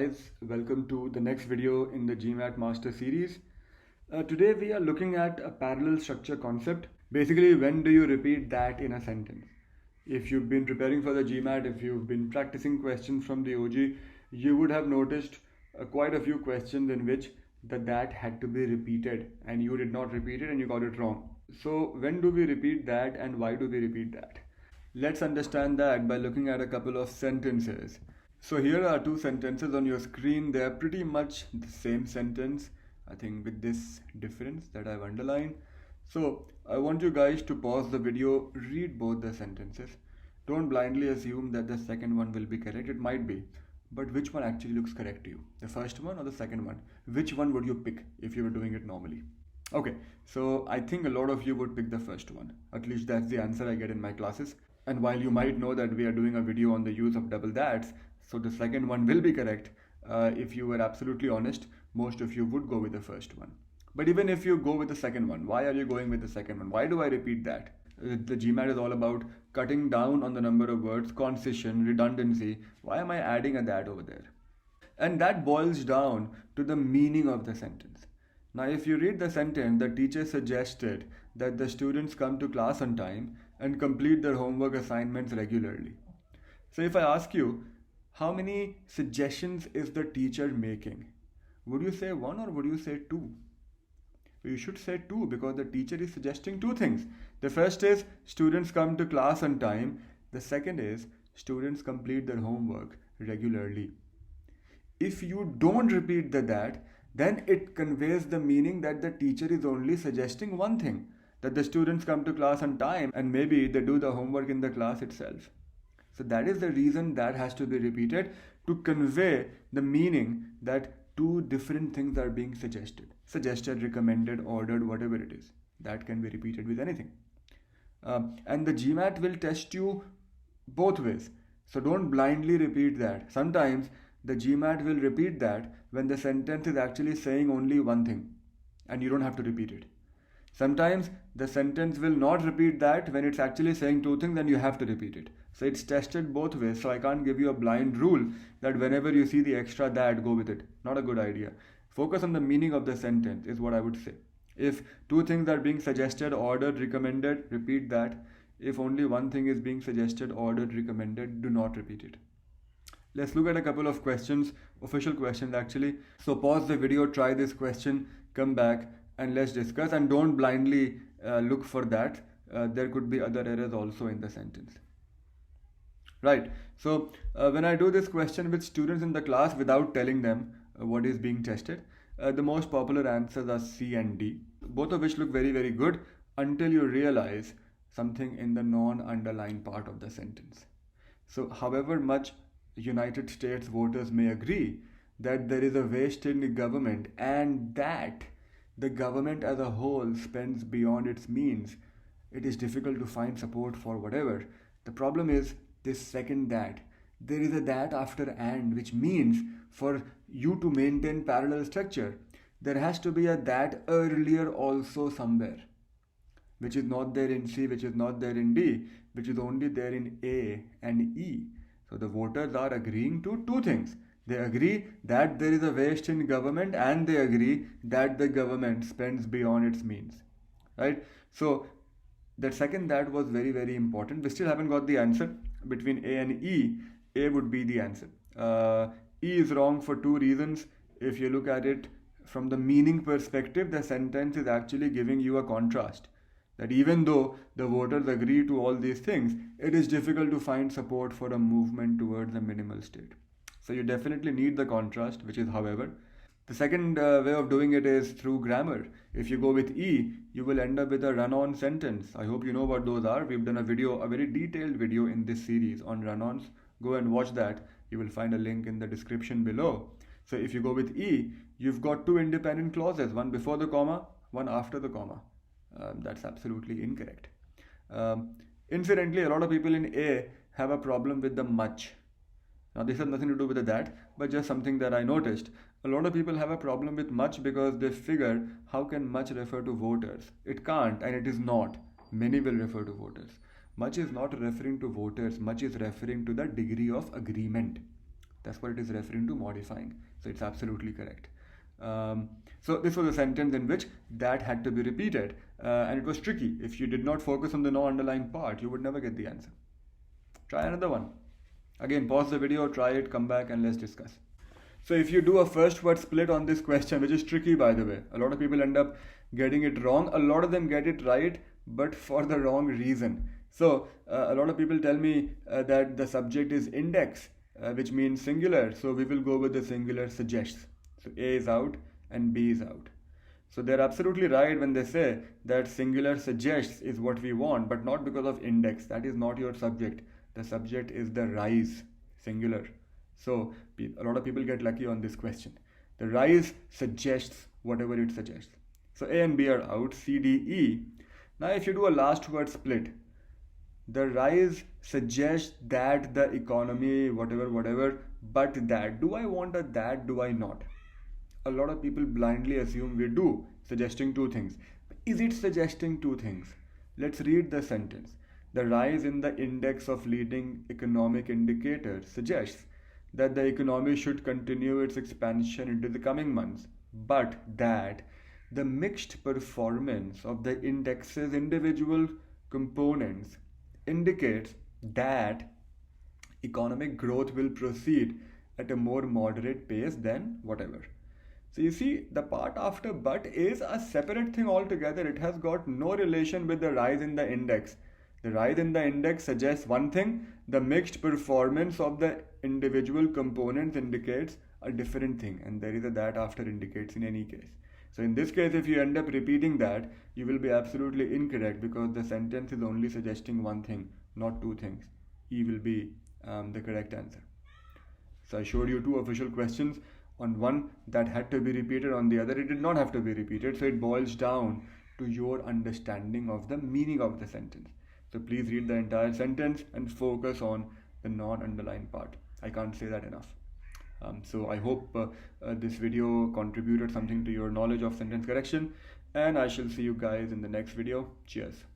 guys, welcome to the next video in the GMAT Master series. Today we are looking at a parallel structure concept. Basically, when do you repeat that in a sentence? If you've been preparing for the GMAT, if you've been practicing questions from the OG, you would have noticed quite a few questions in which the that had to be repeated and you did not repeat it and you got it wrong. So when do we repeat that and why do we repeat that? Let's understand that by looking at a couple of sentences. So here are two sentences on your screen. They are pretty much the same sentence, I think with this difference that I've underlined. So I want you guys to pause the video, read both the sentences. Don't blindly assume that the second one will be correct. It might be. But which one actually looks correct to you? The first one or the second one? Which one would you pick if you were doing it normally? Okay, so I think a lot of you would pick the first one. At least that's the answer I get in my classes. And while you might know that we are doing a video on the use of double that's, so the second one will be correct. If you were absolutely honest, most of you would go with the first one. But even if you go with the second one, why are you going with the second one? Why do I repeat that? The GMAT is all about cutting down on the number of words, concision, redundancy. Why am I adding a that over there? And that boils down to the meaning of the sentence. Now, if you read the sentence, the teacher suggested that the students come to class on time and complete their homework assignments regularly. So if I ask you, how many suggestions is the teacher making? Would you say one or would you say two? You should say two because the teacher is suggesting two things. The first is students come to class on time. The second is students complete their homework regularly. If you don't repeat that, then it conveys the meaning that the teacher is only suggesting one thing, that the students come to class on time and maybe they do the homework in the class itself. So that is the reason that has to be repeated, to convey the meaning that two different things are being suggested. Suggested, recommended, ordered, whatever it is. That can be repeated with anything. And the GMAT will test you both ways. So don't blindly repeat that. Sometimes the GMAT will repeat that when the sentence is actually saying only one thing and you don't have to repeat it. Sometimes the sentence will not repeat that when it's actually saying two things and you have to repeat it. So it's tested both ways. So I can't give you a blind rule that whenever you see the extra that, go with it. Not a good idea. Focus on the meaning of the sentence is what I would say. If two things are being suggested, ordered, recommended, repeat that. If only one thing is being suggested, ordered, recommended, do not repeat it. Let's look at a couple of questions, official questions actually. So pause the video, try this question, come back and let's discuss, and don't blindly look for that. There could be other errors also in the sentence. Right, so when I do this question with students in the class without telling them what is being tested, the most popular answers are C and D, both of which look very, very good until you realize something in the non-underlined part of the sentence. So however much United States voters may agree that there is a waste in government and that the government as a whole spends beyond its means, it is difficult to find support for whatever. The problem is this second that. There is a that after and, which means for you to maintain parallel structure, there has to be a that earlier also somewhere, which is not there in C, which is not there in D, which is only there in A and E. So the voters are agreeing to two things. They agree that there is a waste in government and they agree that the government spends beyond its means. Right? So that second that was very, very important. We still haven't got the answer between A and E. A would be the answer. E is wrong for two reasons. If you look at it from the meaning perspective, the sentence is actually giving you a contrast. That even though the voters agree to all these things, it is difficult to find support for a movement towards a minimal state. So you definitely need the contrast, which is however. The second way of doing it is through grammar. If you go with E, you will end up with a run-on sentence. I hope you know what those are. We've done a very detailed video in this series on run-ons. Go and watch that. You will find a link in the description below. So if you go with E, you've got two independent clauses, one before the comma, one after the comma. That's absolutely incorrect. Incidentally, a lot of people in A have a problem with the much. Now this has nothing to do with that, but just something that I noticed. A lot of people have a problem with much because they figure, how can much refer to voters? It can't, and it is not. Many will refer to voters. Much is not referring to voters, much is referring to the degree of agreement. That's what it is referring to, modifying. So it's absolutely correct. So this was a sentence in which that had to be repeated, and it was tricky. If you did not focus on the no underlying part, you would never get the answer. Try another one. Again, pause the video, try it, come back, and let's discuss. So if you do a first word split on this question, which is tricky by the way, a lot of people end up getting it wrong. A lot of them get it right, but for the wrong reason. So a lot of people tell me that the subject is index, which means singular. So we will go with the singular suggests. So A is out and B is out. So they're absolutely right when they say that singular suggests is what we want, but not because of index. That is not your subject. The subject is the rise, singular. So a lot of people get lucky on this question. The rise suggests whatever it suggests. So A and B are out, C, D, E. Now if you do a last word split, the rise suggests that the economy, whatever, but that. Do I want a that? Do I not? A lot of people blindly assume we do, suggesting two things. Is it suggesting two things? Let's read the sentence. The rise in the index of leading economic indicators suggests that the economy should continue its expansion into the coming months, but that the mixed performance of the index's individual components indicates that economic growth will proceed at a more moderate pace than whatever. So you see, the part after but is a separate thing altogether. It has got no relation with the rise in the index. The rise in the index suggests one thing, the mixed performance of the individual components indicates a different thing, and there is a that after indicates in any case. So in this case, if you end up repeating that, you will be absolutely incorrect because the sentence is only suggesting one thing, not two things. E will be the correct answer. So I showed you two official questions. On one that had to be repeated, on the other it did not have to be repeated. So it boils down to your understanding of the meaning of the sentence. So please read the entire sentence and focus on the non-underlined part. I can't say that enough. So I hope this video contributed something to your knowledge of sentence correction, and I shall see you guys in the next video. Cheers.